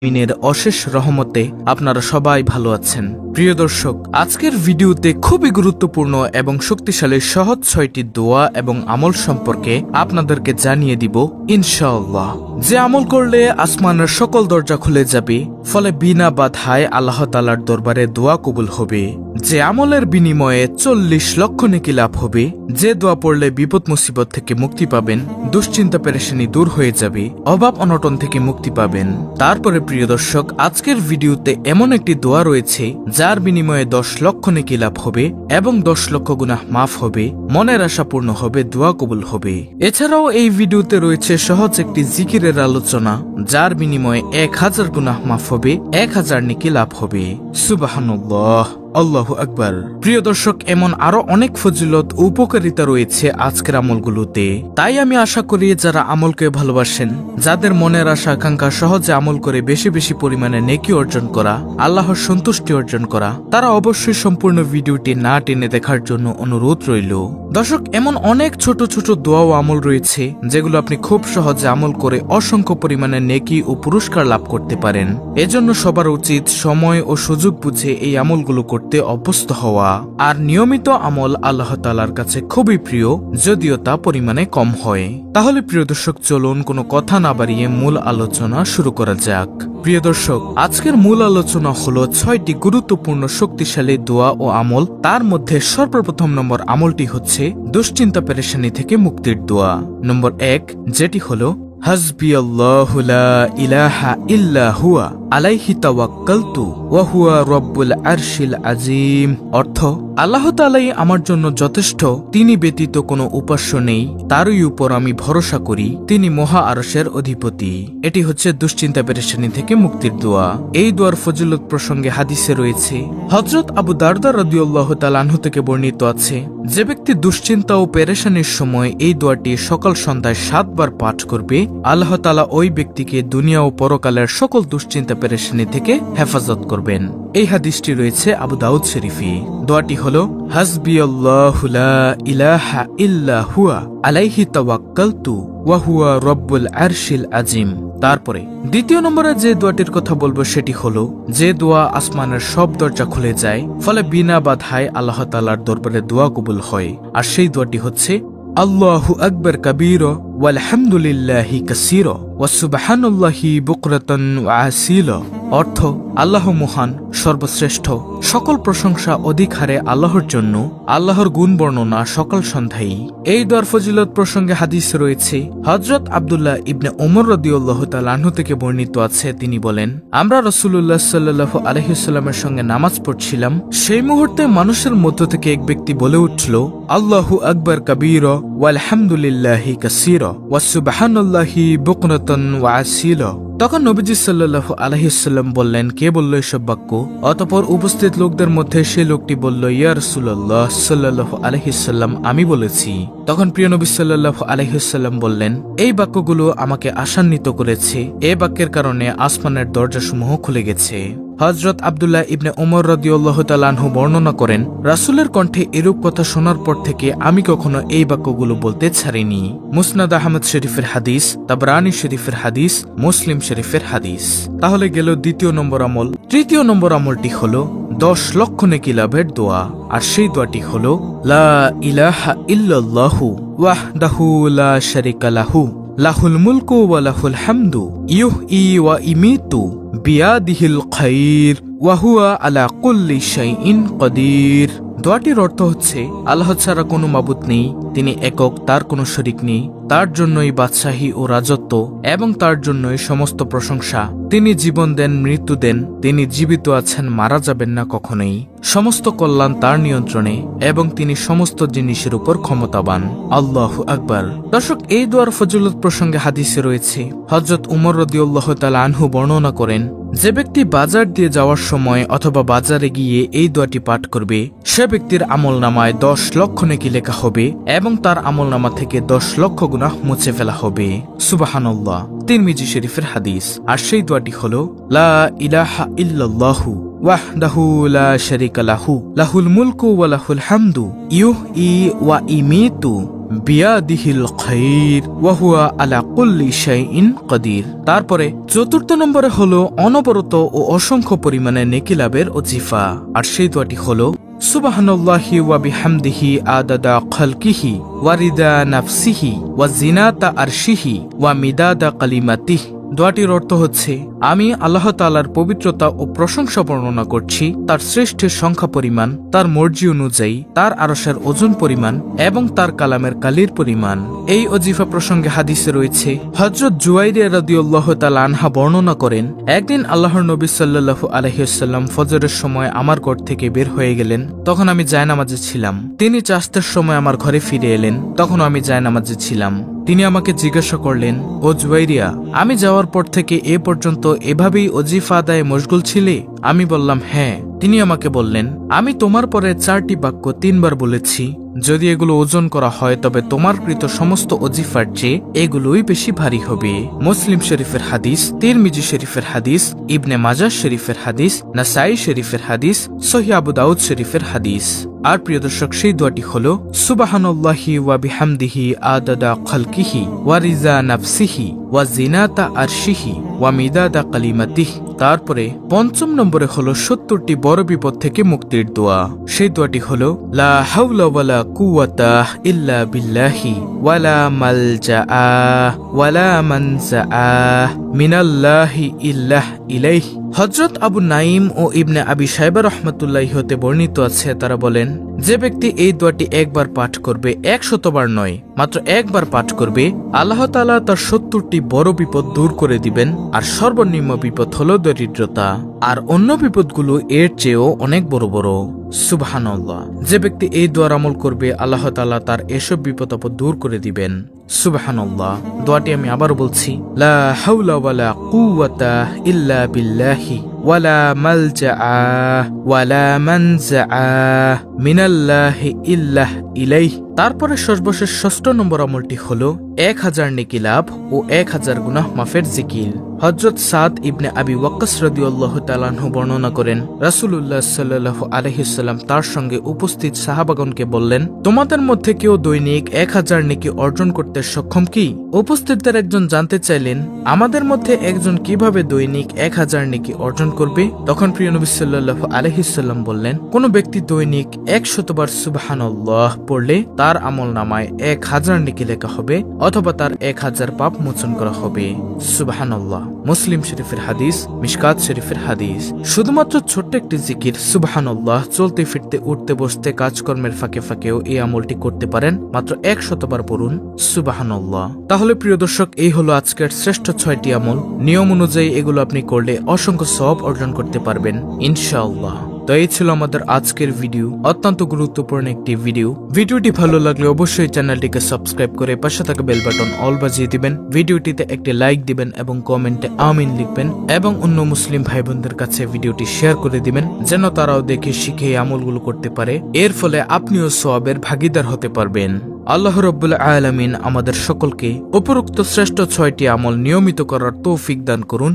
মিনের অশেষ রহমতে আপনারা সবাই ভালো আছেন। প্রিয় দর্শক, আজকের ভিডিওতে খুবই গুরুত্বপূর্ণ এবং শক্তিশালী সহজ 6টি দোয়া এবং আমল সম্পর্কে আপনাদেরকে জানিয়ে দিব ইনশাআল্লাহ। যে আমল করলে আসমানের সকল দরজা খুলে যাবে, ফলে বিনা বাধায় আল্লাহ তাআলার দরবারে দোয়া কবুল হবে। যে আমলের বিনিময়ে 40 লক্ষ নেকি লাভ হবে। যে দোয়া পড়লে বিপদ মুসিবত থেকে মুক্তি পাবেন, দুশ্চিন্তা পেরেশানি দূর হয়ে যাবে, অভাব অনটন থেকে মুক্তি পাবেন। তারপরে প্রিয় দর্শক, আজকের ভিডিওতে এমন একটি দোয়া রয়েছে যার বিনিময়ে 10 লক্ষ নেকি লাভ হবে এবং 10 লক্ষ গুনাহ মাফ হবে, মনের আশা পূর্ণ হবে, দোয়া কবুল হবে। এছাড়াও এই ভিডিওতে রয়েছে সহজ একটি জিকিরের আলোচনা যার বিনিময়ে 1000 গুনাহ মাফ হবে, 1000 নেকি লাভ হবে। সুবহানাল্লাহ, আল্লাহু আকবার। প্রিয় দর্শক, এমন আরো অনেক ফজিলত ও উপকারিতা রয়েছে আজকের আমলগুলোতে। তাই আমি আশা করি যারা আমলকে ভালোবাসেন, যাদের মনের আশা আকাঙ্ক্ষা সহজে আমল করে বেশি বেশি পরিমাণে নেকি অর্জন করা, আল্লাহর সন্তুষ্টি অর্জন করা, তারা অবশ্যই সম্পূর্ণ ভিডিওটি না টেনে দেখার জন্য অনুরোধ রইল। দর্শক, এমন অনেক ছোট ছোট দোয়া ও আমল রয়েছে যেগুলো আপনি খুব সহজে আমল করে অসংখ্য পরিমাণে নেকি ও পুরস্কার লাভ করতে পারেন। এজন্য সবার উচিত সময় ও সুযোগ বুঝে এই আমলগুলো করতে অভ্যস্ত হওয়া। আর নিয়মিত আমল আল্লাহ তাআলার কাছে খুবই প্রিয়, যদিও তা পরিমাণে কম হয়। তাহলে প্রিয় দর্শক, চলুন কোনো কথা না বাড়িয়ে মূল আলোচনা শুরু করা যাক। প্রিয় দর্শক, আজকের মূল আলোচনা হলো 6টি গুরুত্বপূর্ণ শক্তিশালী দোয়া ও আমল। তার মধ্যে সর্বপ্রথম নম্বর আমলটি হচ্ছে দুশ্চিন্তা পেরেশানি থেকে মুক্তির দোয়া। নম্বর 1, যেটি হলো হাসবিয়াল্লাহু লা ইলাহা ইল্লা হুয়া আলাইহি তাওয়াক্কালতু ওয়া হুয়া রব্বুল আরশিল আযীম। অর্থ, আল্লাহ তাআলাই আমার জন্য যথেষ্ট, তিনি ব্যতীত কোনো উপাস্য নেই, তারই উপর আমি ভরসা করি, তিনি মহা আরশের অধিপতি। এটি হচ্ছে দুশ্চিন্তা পেরেশানি থেকে মুক্তির দোয়া। এই দোয়ার ফজিলত প্রসঙ্গে হাদিসে রয়েছে, হযরত আবু দারদা রাদিয়াল্লাহু তাআলা আনহু থেকে বর্ণিত আছে, যে ব্যক্তি দুশ্চিন্তা ও পেরেশানির সময় এই দোয়াটি সকাল সন্ধ্যায় 7 বার পাঠ করবে, আল্লাহ তাআলা ওই ব্যক্তিকে দুনিয়া ও পরকালের সকল দুশ্চিন্তা পেরেশানি থেকে হেফাজত করবেন। এই হাদিসটি রয়েছে আবু দাউদ শরীফে। দোয়াটি হলো হাসবিয়াল্লাহু লা ইলাহা ইল্লা হুয়া আলাইহি তাওয়াক্কালতু ওয়া হুয়া রব্বুল আরশিল আযীম। তারপরে দ্বিতীয় নম্বরে যে দোয়াটির কথা বলবো সেটি হলো, যে দোয়া আসমানের সব দরজা খুলে যায়, ফলে বিনা বাধায় আল্লাহ তাআলার দরবারে দোয়া কবুল হয়। আর সেই দোয়াটি হচ্ছে আল্লাহু আকবার কাবীরা ওয়ালহামদুলিল্লাহি কাসীরা ওয়া সুবহানাল্লাহি বুকরাতান ওয়া আসীলা। অর্থ, আল্লাহ মহান, সর্বশ্রেষ্ঠ, সকল প্রশংসা অধিক হারে আল্লাহর জন্য, আল্লাহর গুণ বর্ণনা সকাল সন্ধ্যায়। এই দোয়ার ফজিলত প্রসঙ্গে হাদিস রয়েছে, হযরত আব্দুল্লাহ ইবনে ওমর রাদিয়াল্লাহু তাআলা আনহু থেকে বর্ণিত আছে, তিনি বলেন, আমরা রাসূলুল্লাহ সাল্লাল্লাহু আলাইহি ওয়াসাল্লামের সঙ্গে নামাজ পড়ছিলাম। সেই মুহূর্তে মানুষের মধ্য থেকে এক ব্যক্তি বলে উঠল, আল্লাহু আকবার কাবীরা ওয়ালহামদুলিল্লাহি কাসীরা ওয়া সুবহানাল্লাহি বুকরাতান ওয়া আসীলা। তখন নবীজি সাল্লাল্লাহু আলাইহি ওয়াসাল্লাম বললেন, কে বলল এসব বাক্য? অতঃপর উপস্থিত লোকদের মধ্যে সেই লোকটি বলল, ইয়া রাসূলুল্লাহ সাল্লাল্লাহু আলাইহি ওয়াসাল্লাম, আমি বলেছি। তখন প্রিয় নবী সাল্লাল্লাহু আলাইহি ওয়াসাল্লাম বললেন, এই বাক্যগুলো আমাকে আশান্বিত করেছে, এই বাক্যের কারণে আসমানের দরজাসমূহ খুলে গেছে। হযরত আব্দুল্লাহ ইবনে ওমর রাদিয়াল্লাহু তাআলা আনহু বর্ণনা করেন, রাসূলের কণ্ঠে এরূপ কথা শোনার পর থেকে আমি কখনো এই বাক্যগুলো বলতে ছাড়িনি। মুসনাদ আহমদ শরীফের হাদিস, তাবরানী শরীফের হাদিস, মুসলিম শরীফের হাদিস। তাহলে গেল দ্বিতীয় নম্বর আমল। তৃতীয় নম্বর আমলটি হলো 10 লক্ষ নেকি লাভের দোয়া। আর সেই দোয়াটি হলো লা ইলাহা ইল্লাল্লাহু ওয়াহদাহু লা শারীকা লাহু লাহুল মুলকু ওয়া লাহুল হামদু ইউহয়ি ওয়া ইমীতু বিয়াদিহিল খায়র ওয়া হুয়া আলা কুল্লি শাইইন কাদির। দোয়াটির অর্থ হচ্ছে, আল্লাহ ছাড়া কোনো মাবুদ নেই, তিনি একক, তার কোনো শরীক নেই, তার জন্যই বাদশাহী ও রাজত্ব এবং তার জন্যই সমস্ত প্রশংসা। তিনি জীবন দেন, মৃত্যু দেন, তিনি জীবিত আছেন, মারা যাবেন না কখনোই। সমস্ত কল্যাণ তার নিয়ন্ত্রণে এবং তিনি সমস্ত জিনিসের উপর ক্ষমতাবান। আল্লাহু আকবার। দর্শক, এই দোয়ার ফজিলত প্রসঙ্গে হাদিসে রয়েছে, হযরত উমর রাদিয়াল্লাহু তাআলা আনহু বর্ণনা করেন, যে ব্যক্তি বাজার দিয়ে যাওয়ার সময় অথবা বাজারে গিয়ে এই দোয়াটি পাঠ করবে, সে ব্যক্তির আমলনামায় 10 লক্ষ নেকি লেখা হবে এবং তার আমলনামা থেকে 10 লক্ষ গুনাহ মুছে ফেলা হবে। সুবহানাল্লাহ। তিরমিজি শরীফের হাদিস। আর সেই দোয়াটি হলো লা ইলাহা ইল্লাল্লাহু ওয়াহদাহু লা শারীকা লাহু লাহুল মুলকু ওয়া লাহুল হামদু ইউহয়ি ওয়া ইমীতু বিয়াদিহিল খাইর ওয়া হুয়া আলা কুল্লি শাইইন কাদির। তারপরে চতুর্থ নম্বরে হলো অনবরত ও অসংখ্য পরিমাণে নেকি লাভের ওজিফা, আর সেই দোয়াটি হলো সুবহানাল্লাহি ওয়া বিহামদিহি আদাদা খালকিহি ওয়া রিদা নাফসিহি ওয়া জিনাতা আরশিহি ওয়া মিদাদা কালিমাতিহি। দোয়াটির অর্থ হচ্ছে, আমি আল্লাহ তাআলার পবিত্রতা ও প্রশংসা বর্ণনা করছি, তার সৃষ্টির সংখ্যা পরিমাণ, তার মর্জি অনুযায়ী, তার আরশের ওজন পরিমাণ এবং তার কালামের কালির পরিমাণ। এই ওজিফা প্রসঙ্গে হাদিসে রয়েছে, হযরত জুয়াইরিয়া রাদিয়াল্লাহু তাআলা আনহা বর্ণনা করেন, একদিন আল্লাহর নবী সাল্লাল্লাহু আলাইহি ওয়াসাল্লাম ফজরের সময় আমার ঘর থেকে বের হয়ে গেলেন। তখন আমি জায়নামাজে ছিলাম। তিনি চাস্তের সময় আমার ঘরে ফিরে এলেন। তখন আমি জায়নামাজে ছিলাম। তিনি আমাকে জিজ্ঞাসা করলেন, ও জুয়াইরিয়া, আমি যাওয়ার পর থেকে এ পর্যন্ত এভাবেই ওজিফা আদায়ে মশগুল ছিলে? আমি বললাম, হ্যাঁ। তিনি আমাকে বললেন, আমি তোমার পরে 4টি বাক্য 3 বার বলেছি। যদি এগুলো ওজন করা হয় তবে তোমার কৃত সমস্ত ওজিফার চেয়ে এগুলোই বেশি ভারী হবে। মুসলিম শরীফের হাদিস, তিরমিজি শরীফের হাদিস, ইবনে মাজাহ শরীফের হাদিস, নাসাই শরীফের হাদিস, সহিহ আবু দাউদ শরীফের হাদিস। আর প্রিয় দর্শক, সেই দোয়াটি হলো সুবহানাল্লাহি ওয়া বিহামদিহি আদাদা খালকিহি ওয়া রিজা নাফসিহি ওয়া জিনাতা আরশিহি ওয়া মিদাদা কালিমাতিহি। তারপরে 5ম নম্বরে হলো 70টি বড় বিপদ থেকে মুক্তির দোয়া। সেই দোয়াটি হলো লা হাওলা ওয়ালা কুওয়াতা ইল্লা বিল্লাহি ওয়ালা মালজাআ ওয়ালা মানজাআ মিনাল্লাহি ইল্লাহ ইলাইহি। হযরত আবু নাঈম ও ইবনে আবি শায়বা রাহমাতুল্লাহি হতে বর্ণিত আছে, তারা বলেন, যে ব্যক্তি এই দোয়াটি একবার পাঠ করবে, 100 বার নয়, মাত্র একবার পাঠ করবে, আল্লাহ তাআলা তার 70টি বড় বিপদ দূর করে দিবেন। আর সর্বনিম্ন বিপদ হলো দরিদ্রতা, আর অন্য বিপদগুলো এর চেয়েও অনেক বড় বড়। সুবহানাল্লাহ। যে ব্যক্তি এই দোয়ার আমল করবে, আল্লাহ তাআলা তার এসব বিপদ আপদ দূর করে দিবেন। সুবহানাল্লাহ। দোয়াটি আমি আবার বলছি, লা হাওলা ওয়ালা কুওয়াতা ইল্লা বিল্লাহি ওয়ালা মালজাআ ওয়ালা মানজাআ মিনাল্লাহি ইল্লাহ ইলাইহি। তারপরে সর্বশেষ 6ষ্ঠ নম্বর আমলটি হলো 1000 নেকি লাভ ও 1000 গুনাহ মাফের জিকির। হযরত সাদ ইবনে আবি ওয়াক্কাস রাদিয়াল্লাহু তাআলা আনহু বর্ণনা করেন, রাসূলুল্লাহ সাল্লাল্লাহু আলাইহি ওয়াসাল্লাম তার সঙ্গে উপস্থিত সাহাবাগণকে বললেন, তোমাদের মধ্যে কেউ দৈনিক 1000 নেকি অর্জন করতে সক্ষম কি? উপস্থিতদের একজন জানতে চাইলেন, আমাদের মধ্যে একজন কিভাবে দৈনিক 1000 নেকি অর্জন করবে? তখন প্রিয় নবী সাল্লাল্লাহু আলাইহি ওয়াসাল্লাম বললেন, কোন ব্যক্তি দৈনিক 100 বার সুবহানাল্লাহ পড়লে তার আমলনামায় 1000 নেকি লেখা হবে, অথবা তার 1000 পাপ মোচন করা হবে। সুবহানাল্লাহ। মুসলিম শরীফের হাদিস, মিশকাত শরীফের হাদিস। শুধুমাত্র ছোট্ট একটি জিকির সুবহানাল্লাহ, চলতে ফিরতে উঠতে বসতে কাজকর্মের ফাঁকে ফাঁকেও এই আমলটি করতে পারেন। মাত্র 100 বার পড়ুন সুবহানাল্লাহ। তাহলে প্রিয় দর্শক, এই হলো আজকের শ্রেষ্ঠ 6টি আমল। নিয়ম অনুযায়ী এগুলো আপনি করলে অসংখ্য সওয়াব অর্জন করতে পারবেন ইনশাআল্লাহ। তো এই ছিল আমাদের আজকের ভিডিও, অত্যন্ত গুরুত্বপূর্ণ একটি ভিডিও। ভিডিওটি ভালো লাগলে অবশ্যই চ্যানেলটিকে সাবস্ক্রাইব করে পাশে থাকা বেল বাটন অল বাজিয়ে দিবেন। ভিডিওটিতে একটি লাইক দিবেন এবং কমেন্টে আমিন লিখবেন, এবং অন্য মুসলিম ভাই বোনদের কাছে ভিডিওটি শেয়ার করে দিবেন, যেন তারাও দেখে শিখে এই আমলগুলো করতে পারে। এর ফলে আপনিও সওয়াবের ভাগীদার হতে পারবেন। আল্লাহ রাব্বুল আলামিন আমাদের সকলকে উপরোক্ত শ্রেষ্ঠ 6টি আমল নিয়মিত করার তৌফিক দান করুন।